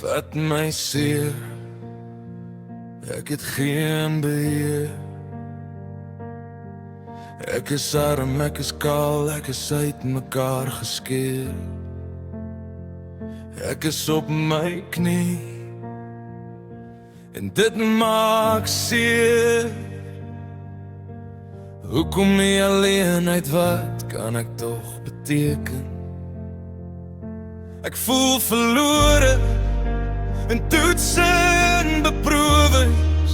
Wat my seer, ek het geen beheer. Ek is arm, ek is kaal, ek is uit mekaar geskeer. Ek is op my knie en dit maak seer. Hoekom nie alleenheid, wat kan ek tog beteken? Ek voel verlore in toets en beproewings.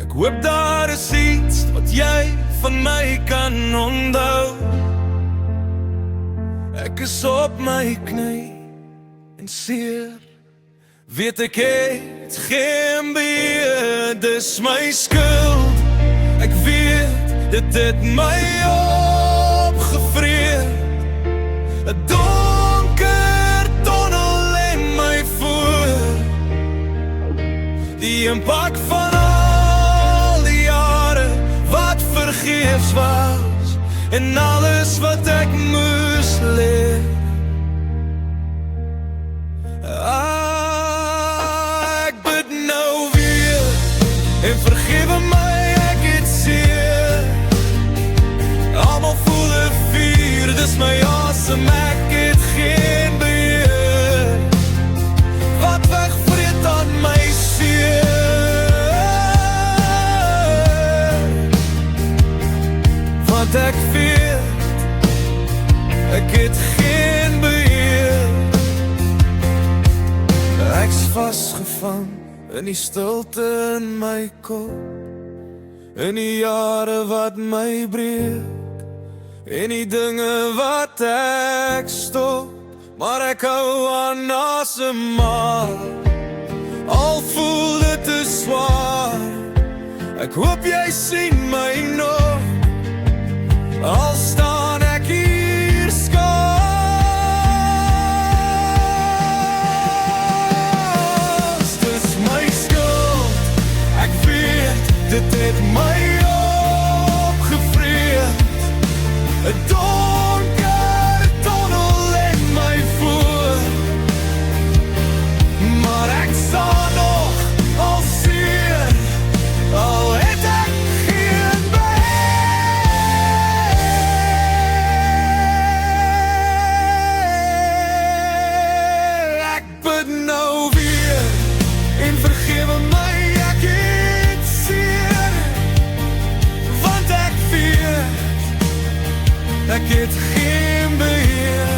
Ek hoop daar is iets wat jy van my kan onthou. Ek is op my knie en seer, weet ek het geen beheer. Dis my skuld, ek weet dit het my opgevreet. 'n donker tonnel in my voor, die impak van al die jare wat vergeefs was, en alles wat ek moes leer. Ek bid nou weer en vergewe my, ek het seer. Almal voel 'n vuur, dis my asem, ek het geen beheer. Wat wegvreet aan my seer, wat ek weet, ek het geen beheer. Ek's vasgevang in die stilte in my kop, in die jare wat my breek, en die dinge wat ek stop, maar ek hou aan asemhaal. Al voel dit te swaar, ek hoop jy sien my nog. Al staan ek hier skaars. Dis my skuld, ek weet dit het my opgevreet. 'n donker tonnel in my voor, maar ek staan nog al seer, al het ek geen beheer. Ek bid nou weer en vergewe my, ek het seer, want ek weet ek het geen beheer.